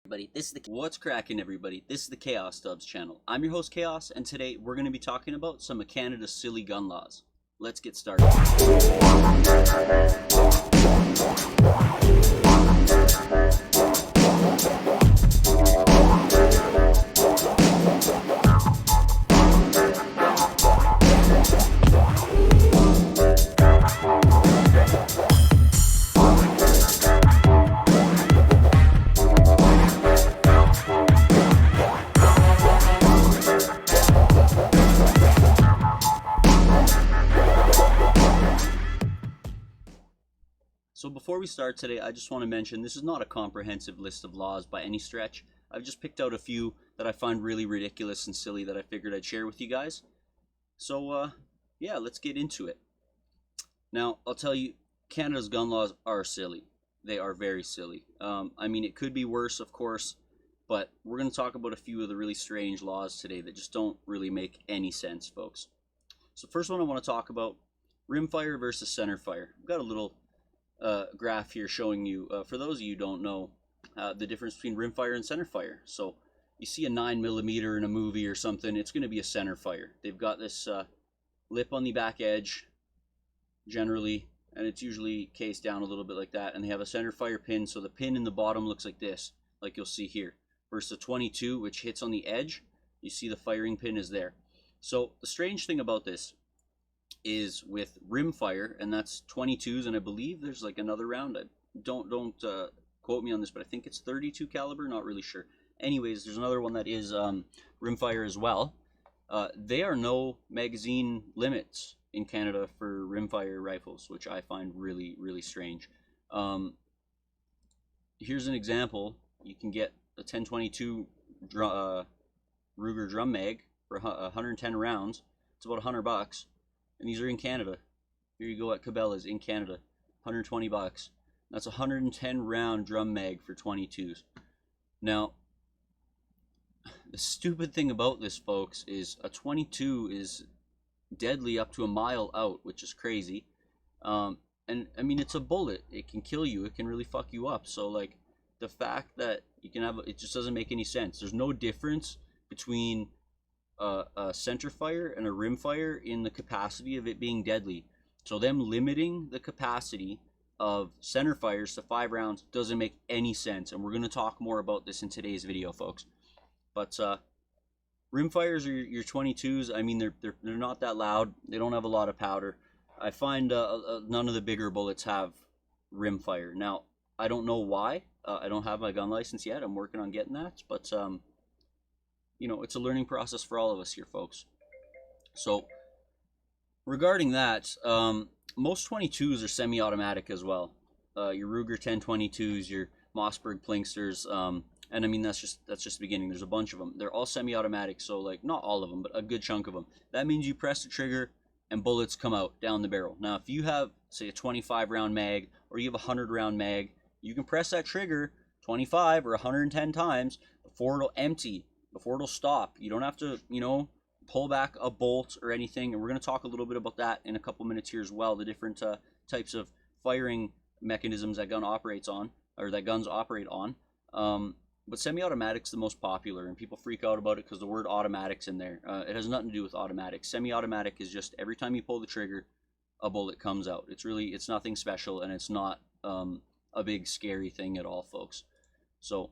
What's cracking, everybody? This is the KhaosDubz channel. I'm your host Chaos, and today we're going to be talking about some of Canada's silly gun laws. Let's get started. So before we start today, I just want to mention this is not a comprehensive list of laws by any stretch. I've just picked out a few that I find really ridiculous and silly that I figured I'd share with you guys. So yeah, let's get into it. Now, I'll tell you, Canada's gun laws are silly. They are very silly. I mean, it could be worse, of course, but we're going to talk about a few of the really strange laws today that just don't really make any sense, folks. So first one I want to talk about, rimfire versus centerfire. I've got a little graph here showing you, for those of you who don't know, the difference between rimfire and centerfire. So you see a 9mm in a movie or something, it's going to be a centerfire. They've got this lip on the back edge, generally, and it's usually cased down a little bit like that, and they have a centerfire pin, so the pin in the bottom looks like this, like you'll see here. Versus a 22, which hits on the edge, you see the firing pin is there. So the strange thing about this is with rimfire, and that's 22s, and I believe there's like another round. Don't quote me on this, but I think it's 32 caliber, not really sure. Anyways, there's another one that is rimfire as well. There are no magazine limits in Canada for rimfire rifles, which I find really, really strange. Here's an example. You can get a 1022 Ruger drum mag for 110 rounds. It's about $100. And these are in Canada. Here you go at Cabela's in Canada, 120 bucks. That's a 110 round drum mag for 22s. Now, the stupid thing about this, folks, is a 22 is deadly up to a mile out, which is crazy. And I mean, it's a bullet. It can kill you. It can really fuck you up. So like, the fact that you can have, it just doesn't make any sense. There's no difference between a center fire and a rimfire in the capacity of it being deadly. So them limiting the capacity of center fires to 5 rounds doesn't make any sense, and we're going to talk more about this in today's video, folks. But rimfires are your 22s. I mean, they're not that loud. They don't have a lot of powder. I find none of the bigger bullets have rimfire. Now, I don't know why. I don't have my gun license yet. I'm working on getting that, but you know, it's a learning process for all of us here, folks. So regarding that, most 22s are semi-automatic as well. Your Ruger 1022s, your Mossberg Plinksters, and I mean, that's just the beginning. There's a bunch of them. They're all semi-automatic, so like not all of them, but a good chunk of them. That means you press the trigger and bullets come out down the barrel. Now, if you have, say, a 25 round mag, or you have a 100 round mag, you can press that trigger 25 or 110 times before it'll empty, before it'll stop. You don't have to, you know, pull back a bolt or anything, and we're going to talk a little bit about that in a couple minutes here as well, the different types of firing mechanisms that gun operates on, or that guns operate on. But semi-automatic's the most popular, and people freak out about it because the word automatic's in there. It has nothing to do with automatic. Semi-automatic is just every time you pull the trigger, a bullet comes out. It's nothing special, and it's not a big scary thing at all, folks. So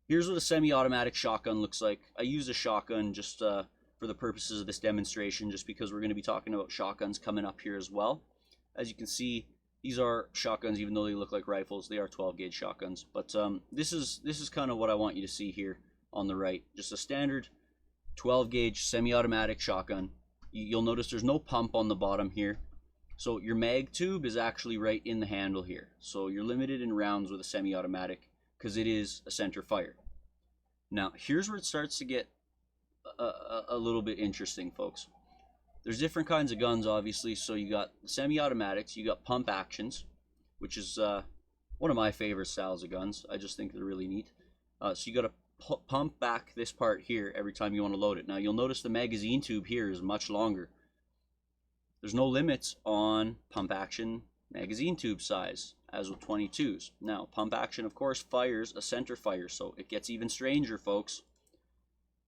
here's what a semi-automatic shotgun looks like. I use a shotgun just for the purposes of this demonstration, just because we're going to be talking about shotguns coming up here as well. As you can see, these are shotguns, even though they look like rifles. They are 12-gauge shotguns. But this is kind of what I want you to see here on the right. Just a standard 12-gauge semi-automatic shotgun. You'll notice there's no pump on the bottom here. So your mag tube is actually right in the handle here. So you're limited in rounds with a semi-automatic because it is a center fire. Now, here's where it starts to get a little bit interesting, folks. There's different kinds of guns, obviously. So you got semi-automatics, you got pump actions, which is one of my favorite styles of guns. I just think they're really neat. So you got to pump back this part here every time you want to load it. Now, you'll notice the magazine tube here is much longer. There's no limits on pump action magazine tube size. as with 22s. Now, pump action, of course, fires a center fire, so it gets even stranger, folks.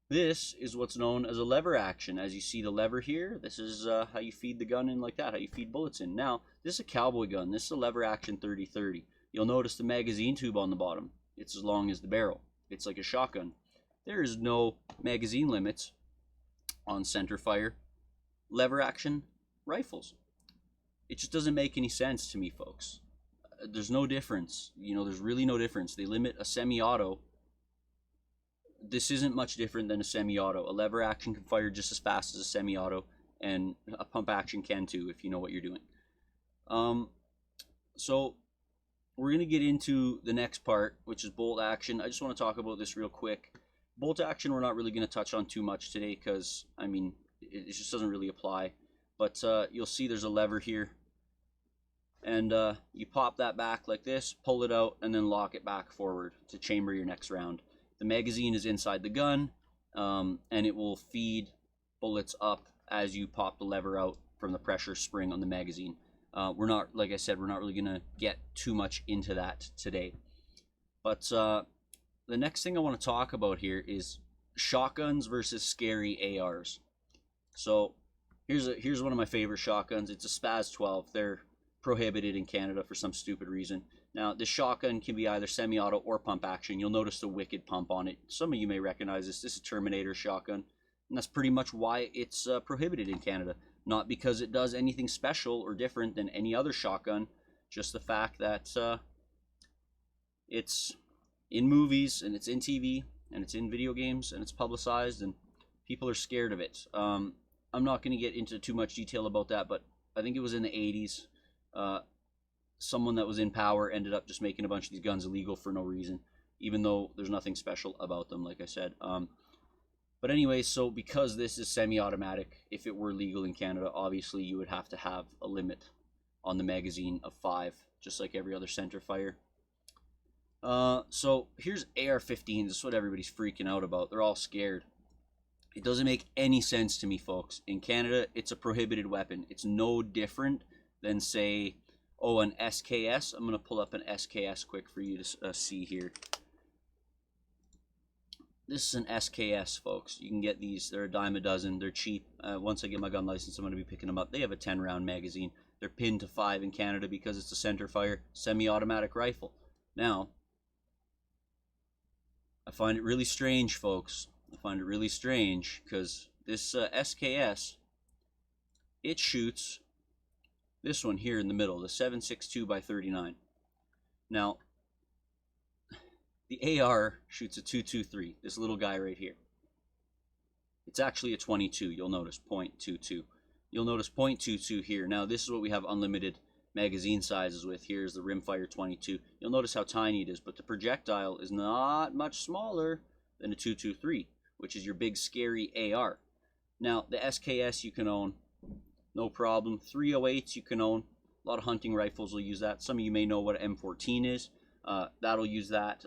This is what's known as a lever action. As you see the lever here, this is how you feed the gun in like that, how you feed bullets in. Now, this is a cowboy gun. This is a lever action 30-30. You'll notice the magazine tube on the bottom. It's as long as the barrel. It's like a shotgun. There is no magazine limits on center fire lever action rifles. It just doesn't make any sense to me, folks. There's no difference. You know, there's really no difference. They limit a semi-auto. This isn't much different than a semi-auto. A lever action can fire just as fast as a semi-auto, and a pump action can too, if you know what you're doing. So we're going to get into the next part, which is bolt action. I just want to talk about this real quick. Bolt action we're not really going to touch on too much today because, I mean, it just doesn't really apply. But you'll see there's a lever here. And you pop that back like this, pull it out, and then lock it back forward to chamber your next round. The magazine is inside the gun, and it will feed bullets up as you pop the lever out from the pressure spring on the magazine. We're not, like I said, we're not really going to get too much into that today. But the next thing I want to talk about here is shotguns versus scary ARs. So here's one of my favorite shotguns. It's a Spaz 12. They're prohibited in Canada for some stupid reason. Now, this shotgun can be either semi-auto or pump action. You'll notice the wicked pump on it. Some of you may recognize this. This is a Terminator shotgun, and that's pretty much why it's prohibited in Canada. Not because it does anything special or different than any other shotgun, just the fact that it's in movies, and it's in TV, and it's in video games, and it's publicized, and people are scared of it. I'm not going to get into too much detail about that, but I think it was in the 80s. Someone that was in power ended up just making a bunch of these guns illegal for no reason, even though there's nothing special about them, like I said. But anyway, so because this is semi-automatic, if it were legal in Canada, obviously you would have to have a limit on the magazine of 5, just like every other center fire. So here's AR-15s. This is what everybody's freaking out about. They're all scared. It doesn't make any sense to me, folks. In Canada, it's a prohibited weapon. It's no different than, say, oh, an SKS. I'm going to pull up an SKS quick for you to see here. This is an SKS, folks. You can get these. They're a dime a dozen. They're cheap. Once I get my gun license, I'm going to be picking them up. They have a 10-round magazine. They're pinned to 5 in Canada because it's a center fire semi-automatic rifle. Now, I find it really strange, folks. I find it really strange because this SKS, it shoots this one here in the middle, the 7.62 by 39. Now, the AR shoots a 2.23, this little guy right here. It's actually a 22, you'll notice, .22. You'll notice .22 here. Now, this is what we have unlimited magazine sizes with. Here's the rimfire 22. You'll notice how tiny it is, but the projectile is not much smaller than a 2.23, which is your big, scary AR. Now, the SKS you can own. No problem. 308s you can own. A lot of hunting rifles will use that. Some of you may know what an M14 is. That'll use that.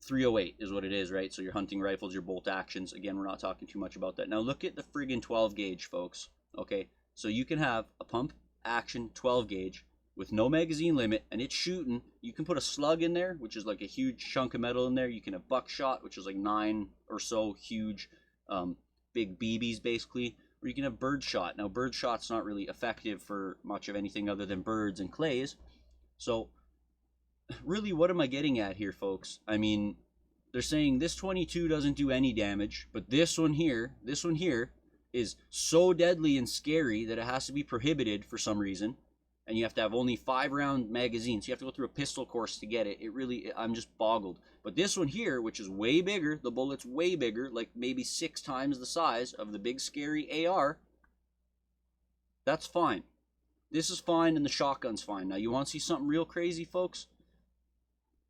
308 is what it is, right? So your hunting rifles, your bolt actions. Again, we're not talking too much about that. Now look at the friggin' 12 gauge, folks. Okay, so you can have a pump action 12 gauge with no magazine limit, and it's shooting. You can put a slug in there, which is like a huge chunk of metal in there. You can have buckshot, which is like 9 or so huge big BBs, basically. Or you can have birdshot. Now, birdshot's not really effective for much of anything other than birds and clays. So, really, what am I getting at here, folks? I mean, they're saying this 22 doesn't do any damage, but this one here is so deadly and scary that it has to be prohibited for some reason. And you have to have only 5-round magazines. So you have to go through a pistol course to get it. It really, I'm just boggled. But this one here, which is way bigger, the bullet's way bigger, like maybe 6 times the size of the big scary AR, that's fine. This is fine, and the shotgun's fine. Now, you want to see something real crazy, folks?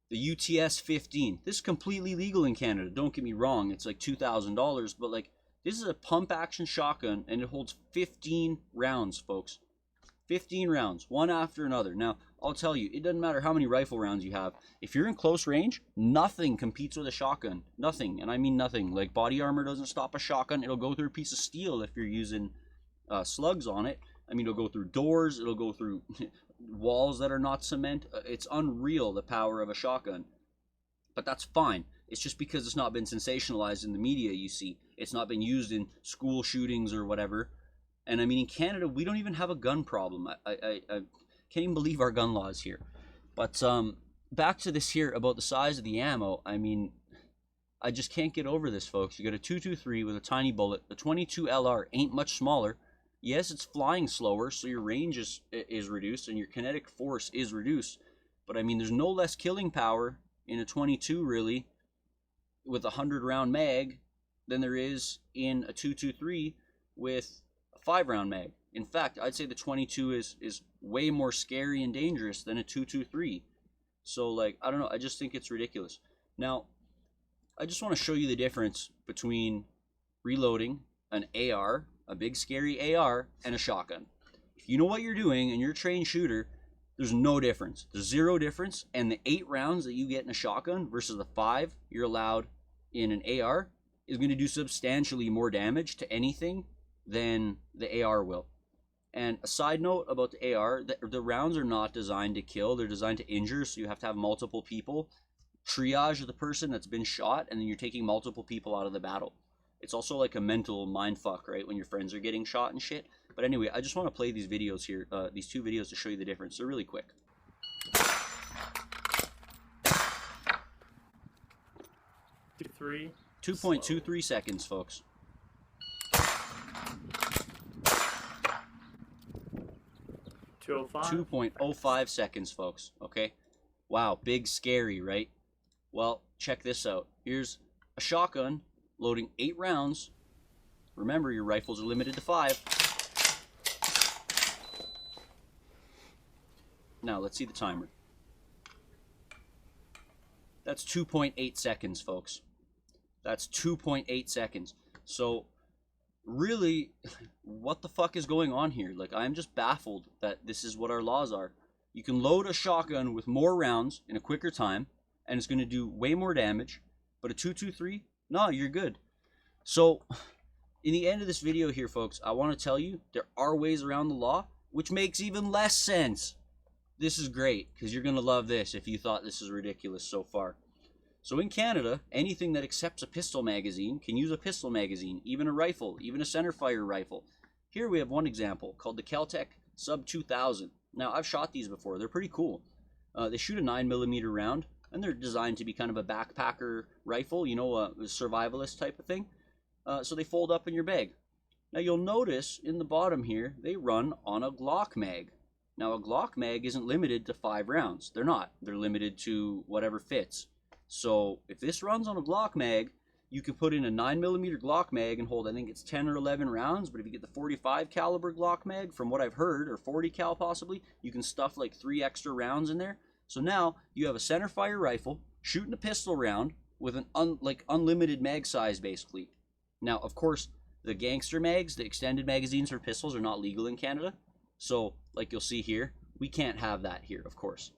The UTS-15. This is completely legal in Canada. Don't get me wrong. It's like $2,000, but like, this is a pump-action shotgun, and it holds 15 rounds, folks. 15 rounds, one after another. Now, I'll tell you, it doesn't matter how many rifle rounds you have. If you're in close range, nothing competes with a shotgun. Nothing, and I mean nothing. Like, body armor doesn't stop a shotgun. It'll go through a piece of steel if you're using slugs on it. I mean, it'll go through doors. It'll go through walls that are not cement. It's unreal, the power of a shotgun. But that's fine. It's just because it's not been sensationalized in the media, you see. It's not been used in school shootings or whatever. And I mean, in Canada, we don't even have a gun problem. I can't even believe our gun laws here. But back to this here about the size of the ammo. I mean, I just can't get over this, folks. You got a 223 with a tiny bullet. The 22 LR ain't much smaller. Yes, it's flying slower, so your range is reduced and your kinetic force is reduced. But I mean, there's no less killing power in a 22 really with a 100-round mag than there is in a 223 with a 5-round mag. In fact, I'd say the 22 is way more scary and dangerous than a 223. So, like, I don't know, I just think it's ridiculous. Now, I just want to show you the difference between reloading an AR, a big scary AR, and a shotgun. If you know what you're doing and you're a trained shooter, there's no difference. There's zero difference. And the 8 rounds that you get in a shotgun versus the 5 you're allowed in an AR is going to do substantially more damage to anything than the AR will. And a side note about the AR, the rounds are not designed to kill. They're designed to injure, so you have to have multiple people triage the person that's been shot, and then you're taking multiple people out of the battle. It's also like a mental mindfuck, right, when your friends are getting shot and shit. But anyway, I just want to play these videos here, these 2 videos to show you the difference. They're really quick. 2.23 seconds, folks. 2.05 seconds, folks. Okay. Wow, big scary, right? Well, check this out. Here's a shotgun loading 8 rounds. Remember, your rifles are limited to 5. Now, let's see the timer. That's 2.8 seconds, folks. That's 2.8 seconds. So, really, what the fuck is going on here? Like, I'm just baffled that this is what our laws are. You can load a shotgun with more rounds in a quicker time, and it's going to do way more damage. But a 223, no, you're good. So, in the end of this video here, folks, I want to tell you there are ways around the law, which makes even less sense. This is great, because you're going to love this if you thought this is ridiculous so far. So in Canada, anything that accepts a pistol magazine can use a pistol magazine, even a rifle, even a centerfire rifle. Here we have one example called the Kel-Tec Sub 2000. Now, I've shot these before. They're pretty cool. They shoot a 9mm round, and they're designed to be kind of a backpacker rifle, you know, a survivalist type of thing. So they fold up in your bag. Now, you'll notice in the bottom here, they run on a Glock mag. Now, a Glock mag isn't limited to 5 rounds. They're not. They're limited to whatever fits. So if this runs on a Glock mag, you could put in a 9mm Glock mag and hold, I think it's 10 or 11 rounds, but if you get the 45 caliber Glock mag, from what I've heard, or 40 cal possibly, you can stuff like 3 extra rounds in there. So now you have a centerfire rifle shooting a pistol round with an unlimited mag size, basically. Now, of course, the gangster mags, the extended magazines for pistols, are not legal in Canada. So, like you'll see here, we can't have that here, of course.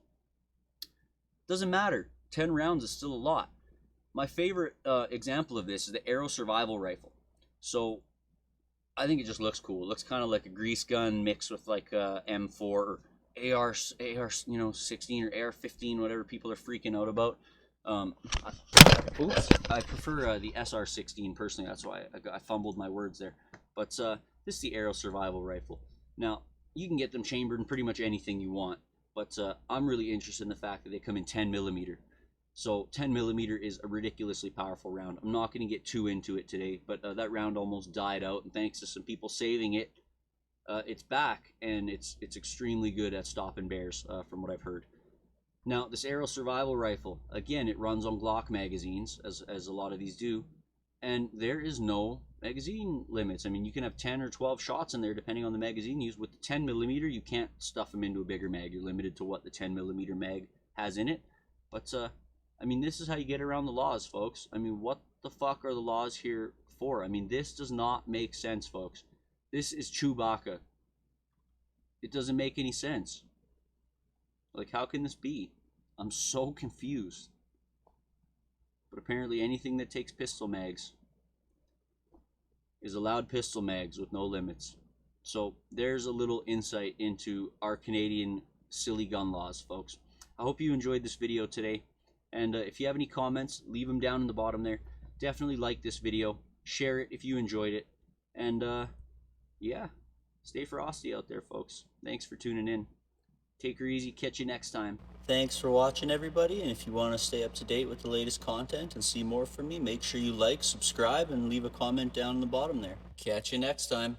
Doesn't matter. 10 rounds is still a lot. My favorite example of this is the Aero Survival Rifle. So, I think it just looks cool. It looks kind of like a grease gun mixed with like a M4 or AR, you know, 16 or AR 15, whatever people are freaking out about. I prefer the SR 16 personally. That's why I fumbled my words there. But this is the Aero Survival Rifle. Now, you can get them chambered in pretty much anything you want. But I'm really interested in the fact that they come in 10mm. So 10mm is a ridiculously powerful round. I'm not going to get too into it today, but that round almost died out, and thanks to some people saving it, it's back, and it's extremely good at stopping bears, from what I've heard. Now, this Aero Survival Rifle, again, it runs on Glock magazines, as a lot of these do, and there is no magazine limits. I mean, you can have 10 or 12 shots in there, depending on the magazine used. With the 10mm, you can't stuff them into a bigger mag. You're limited to what the 10mm mag has in it. But, I mean, this is how you get around the laws, folks. I mean, what the fuck are the laws here for? I mean, this does not make sense, folks. This is Chewbacca. It doesn't make any sense. Like, how can this be? I'm so confused. But apparently anything that takes pistol mags is allowed pistol mags with no limits. So there's a little insight into our Canadian silly gun laws, folks. I hope you enjoyed this video today, and if you have any comments, leave them down in the bottom there. Definitely like this video, share it if you enjoyed it, and yeah, stay frosty out there, folks. Thanks for tuning in. Take her easy. Catch you next time. Thanks for watching, everybody, and if you want to stay up to date with the latest content and see more from me, make sure you like, subscribe, and leave a comment down in the bottom there. Catch you next time.